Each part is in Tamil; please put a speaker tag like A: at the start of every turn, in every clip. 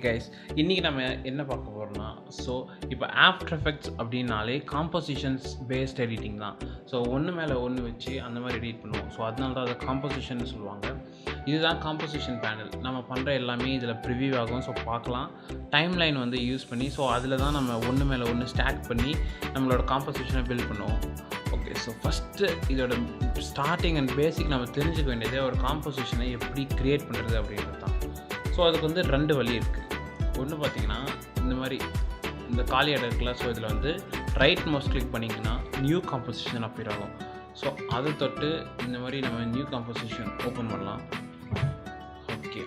A: கைஸ், இன்றைக்கி நம்ம என்ன பார்க்க போகிறோம்னா, ஸோ இப்போ ஆஃப்டர் எஃபெக்ட்ஸ் அப்படின்னாலே காம்போசிஷன்ஸ் பேஸ்ட் எடிட்டிங் தான். ஸோ ஒன்று மேலே ஒன்று வச்சு அந்த மாதிரி எடிட் பண்ணுவோம். ஸோ அதனால தான் அதை காம்போசிஷன் சொல்லுவாங்க. இதுதான் காம்போசிஷன் பேனல். நம்ம பண்ணுற எல்லாமே இதில் ப்ரிவியூ ஆகும். ஸோ பார்க்கலாம். டைம் லைன் வந்து யூஸ் பண்ணி, ஸோ அதில் தான் நம்ம ஒன்று மேலே ஒன்று ஸ்டாக் பண்ணி நம்மளோட காம்போசிஷனை பில்ட் பண்ணுவோம். ஓகே, ஸோ ஃபஸ்ட்டு இதோட ஸ்டார்டிங் அண்ட் பேசிக் நம்ம தெரிஞ்சுக்க வேண்டியது ஒரு காம்போசிஷனை எப்படி க்ரியேட் பண்ணுறது அப்படின்றது தான். ஸோ அதுக்கு வந்து 2 வழி இருக்குது. ஒன்று பார்த்திங்கன்னா இந்த மாதிரி இந்த காலி இடம் இருக்குல்ல, ஸோ இதில் வந்து ரைட் மவுஸ் கிளிக் பண்ணிங்கன்னா நியூ காம்போசிஷன் அப்பியர் ஆகும். ஸோ அதை தொட்டு இந்த மாதிரி நம்ம நியூ காம்போசிஷன் ஓப்பன் பண்ணலாம். ஓகே,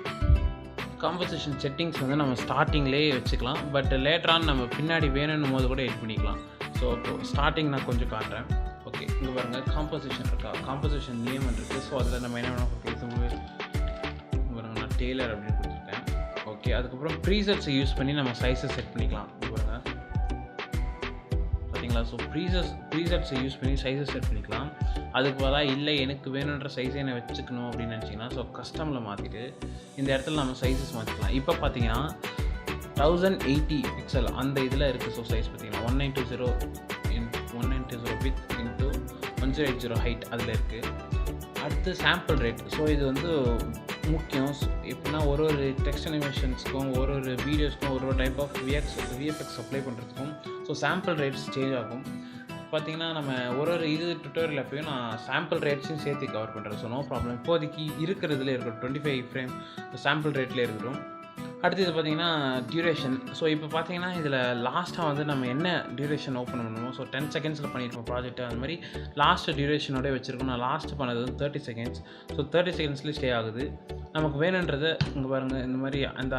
A: காம்போசிஷன் செட்டிங்ஸ் வந்து நம்ம ஸ்டார்டிங்லேயே வச்சுக்கலாம். பட் லேட்டரான் நம்ம பின்னாடி வேணும்னும் போது கூட எடிட் பண்ணிக்கலாம். ஸோ ஸ்டார்டிங் நான் கொஞ்சம் காட்டுறேன். ஓகே, இங்கே பாருங்கள் காம்போசிஷன் இருக்கா, காம்போசிஷன் நேம் இருக்குது. ஸோ அதில் நம்ம என்ன வேணும் பாருங்கள், நான் டெய்லர் அப்படின்னு கொடுத்துருக்கேன். ஓகே, அதுக்கப்புறம் ப்ரீசெட்ஸை யூஸ் பண்ணி நம்ம சைஸை செட் பண்ணிக்கலாம். பாருங்க பார்த்தீங்களா. ஸோ ப்ரீசெட்ஸை யூஸ் பண்ணி சைஸை செட் பண்ணிக்கலாம். அதுக்கு பதிலாக இல்லை எனக்கு வேணுன்ற சைஸை என்ன வச்சுக்கணும் அப்படின்னு நினச்சிங்கன்னா, ஸோ கஸ்டமில் மாற்றிட்டு இந்த இடத்துல நம்ம சைஸஸ் மாற்றிக்கலாம். இப்போ பார்த்தீங்கன்னா 1080 பிக்சல் அந்த இதில் இருக்குது. ஸோ சைஸ் பார்த்தீங்கன்னா 1920 வித் இன்ட்டு 1080 ஹைட் அதில் இருக்குது. அடுத்து சாம்பிள் ரேட். ஸோ இது வந்து முக்கியம். எப்படின்னா ஒரு டெக்ஸ்ட் அனிமேஷன்ஸ்க்கும் ஒரு வீடியோஸ்க்கும் ஒரு டைப் ஆஃப் விஎஃப்எக்ஸ் அப்ளை பண்ணுறதுக்கும் ஸோ சாம்பிள் ரேட்ஸ் சேஞ்ச் ஆகும். பார்த்திங்கன்னா நம்ம ஒரு இது டுட்டோரியல் அப்பயும் நான் சாம்பிள் ரேட்ஸையும் சேர்த்து கவர் பண்ணுறேன். So no problem. இப்போதைக்கு இருக்கிறதுல இருக்கட்டும் 25 ஃப்ரேம் சாம்பிள் ரேட்லேயே இருக்கட்டும். அடுத்து இது பார்த்திங்கன்னா டியூரேஷன். ஸோ இப்போ பார்த்தீங்கன்னா இதில் லாஸ்ட்டாக வந்து நம்ம என்ன டியூரேஷன் ஓப்பன் பண்ணுவோம். ஸோ 10 செகண்ட்ஸில் பண்ணியிருப்போம் ப்ராஜெக்ட்டு. அது மாதிரி லாஸ்ட்டு டியூரேஷனோடய வச்சுருக்கோம். நான் லாஸ்ட்டு பண்ணது வந்து 30 செகண்ட்ஸ். ஸோ 30 செகண்ட்ஸ்லேயே ஸ்டே ஆகுது. நமக்கு வேணுன்றதை இங்கே பாருங்கள், இந்த மாதிரி அந்த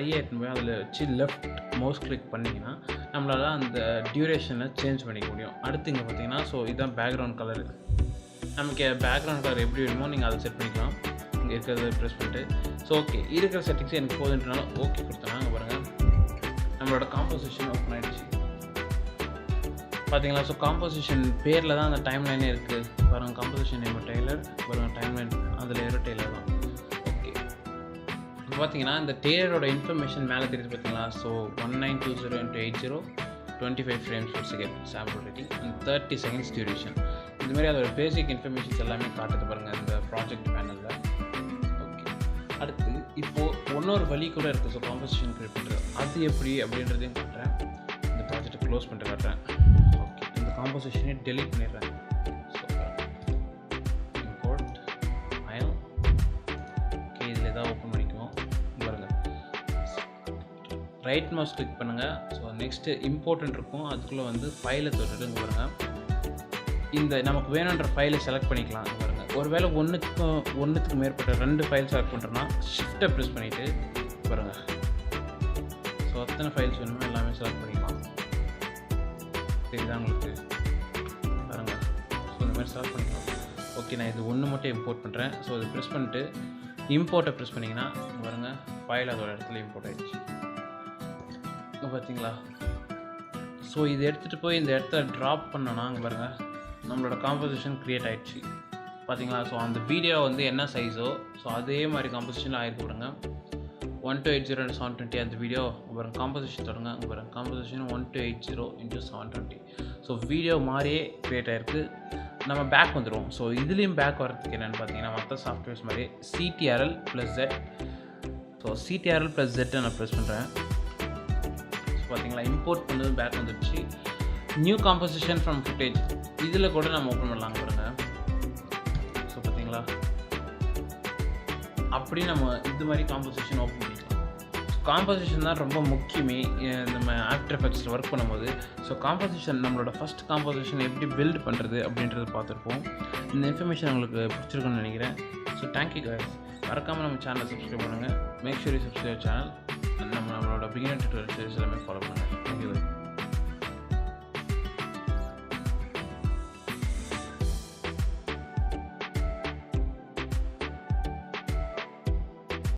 A: ஐஏட்னு போய் அதில் வச்சு லெஃப்ட் மவுஸ் கிளிக் பண்ணிங்கன்னா நம்மளால் அந்த டியூரேஷனை சேஞ்ச் பண்ணிக்க முடியும். அடுத்து இங்கே பார்த்தீங்கன்னா ஸோ இதுதான் பேக்ரவுண்ட் கலர். நமக்கு பேக்ரவுண்ட் கலர் எப்படி வேணுமோ நீங்கள் அதை செட் பண்ணிக்கலாம். இங்கே இருக்கிறத ப்ரெஸ் பண்ணிட்டு ஸோ ஓகே இருக்கிற செட்டிங்ஸ் எனக்கு போதுன்றனால ஓகே கொடுத்தேன். அங்கே பாருங்கள் நம்மளோட காம்போசிஷன் ஓப்பன் ஆகிடுச்சு பார்த்தீங்களா. ஸோ காம்போசிஷன் பேரில் தான் அந்த டைம் லைனே இருக்குது. பாருங்கள் காம்போசிஷன் நேம் டெய்லர், பாருங்கள் டைம் லைன் அதில் ஏரோ டெய்லர் தான். ஓகே, இப்போ பார்த்தீங்கன்னா இந்த டெய்லரோட இன்ஃபர்மேஷன் மேலே தெரியுது பார்த்தீங்களா. So 1920 × 80 25 frames per second sample rating and 30 seconds duration. இந்த மாதிரி அதோட பேசிக் இன்ஃபர்மேஷன்ஸ் எல்லாமே காட்டுது பாருங்கள் இந்த ப்ராஜெக்ட் பேனலில். அடுத்து இப்போது இன்னொரு வழி கூட இருக்குது. ஸோ காம்போசிஷன் க்ரியேட் பண்ணுறது அது எப்படி அப்படின்றதையும் காட்டுறேன். இந்த ப்ராஜெக்டை க்ளோஸ் பண்ணிட்டு காட்டுறேன். ஓகே, இந்த காம்போசிஷனே டெலீட் பண்ணிடுறேன். So import file. ஓகே, இதில் எதாவது ஓப்பன் பண்ணிக்குவோம். பாருங்கள் ரைட் மவுஸ் கிளிக் பண்ணுங்கள். ஸோ நெக்ஸ்ட்டு இம்போர்ட்னு இருக்கும். அதுக்குள்ளே வந்து ஃபைலை தொட்டுட்டு இங்கே பாருங்கள் இந்த நமக்கு வேணுன்ற ஃபைலை செலக்ட் பண்ணிக்கலாம். பாருங்கள் ஒருவேளை ஒன்றுத்துக்கு மேற்பட்ட 2 ஃபைல் செலக்ட் பண்ணுறோன்னா ஷிஃப்ட்டை ப்ரெஸ் பண்ணிவிட்டு பாருங்கள் ஸோ அத்தனை ஃபைல்ஸ் வேணுமோ எல்லாமே செலக்ட் பண்ணிக்கலாம். சரிதான் உங்களுக்கு பாருங்கள். ஸோ இந்த மாதிரி செலக்ட் பண்ணிக்கலாம். ஓகே, நான் இது ஒன்று மட்டும் இம்போர்ட் பண்ணுறேன். ஸோ இது ப்ரெஸ் பண்ணிட்டு இம்போர்ட்டை ப்ரெஸ் பண்ணிங்கன்னா பாருங்கள் ஃபைல் அதோட இடத்துல இம்போர்ட் ஆகிடுச்சு. இப்போ பார்த்தீங்களா. ஸோ இது எடுத்துகிட்டு போய் இந்த இடத்த ட்ராப் பண்ணோன்னா அங்கே பாருங்கள் நம்மளோட காம்போசிஷன் க்ரியேட் ஆகிடுச்சு பார்த்தீங்களா. ஸோ அந்த வீடியோ வந்து என்ன சைஸோ ஸோ அதே மாதிரி காம்போசிஷனில் ஆகிருக்கு. பாருங்க 1280 × 720 அந்த வீடியோ. அப்புறம் காம்போசிஷன் தொடங்க அங்கே பாருங்கள் காம்போசிஷன் 1280 × 720. ஸோ வீடியோ மாதிரியே க்ரியேட் ஆகிருக்கு. நம்ம பேக் வந்துடுவோம். ஸோ இதுலேயும் பேக் வரதுக்கு என்னென்னு பார்த்தீங்கன்னா மற்ற சாஃப்ட்வேர்ஸ் மாதிரி CTRL+Z. ஸோ CTRL+Z நான் ப்ரெஸ் பண்ணுறேன். ஸோ பார்த்தீங்களா இம்போர்ட் பண்ணது பேக் வந்துடுச்சு. நியூ காம்போசிஷன் ஃப்ரம் ஃபுட்டேஜ் இதில் கூட நம்ம ஓப்பன் பண்ணலாம் பாருங்கள். ஸோ பார்த்தீங்களா அப்படி நம்ம இது மாதிரி காம்போசிஷன் ஓப்பன் பண்ணிக்கலாம். ஸோ காம்போசிஷன் தான் ரொம்ப முக்கியமே நம்ம ஆஃப்டர் எஃபெக்ட்ஸில் ஒர்க் பண்ணும்போது. ஸோ காம்போசிஷன் நம்மளோட ஃபஸ்ட் காம்போசிஷன் எப்படி பில்ட் பண்ணுறது அப்படின்றத பார்த்துருப்போம். இந்த இன்ஃபர்மேஷன் உங்களுக்கு பிடிச்சிருக்குன்னு நினைக்கிறேன். So thank you guys. மறக்காமல் நம்ம சேனலை சப்ஸ்கிரைப் பண்ணுங்கள். Make sure you subscribe channel. நம்மளோட பிகினர் டுட்டோரியல் சீரிஸ் எல்லாமே ஃபாலோ பண்ணுங்கள். தேங்க்யூ.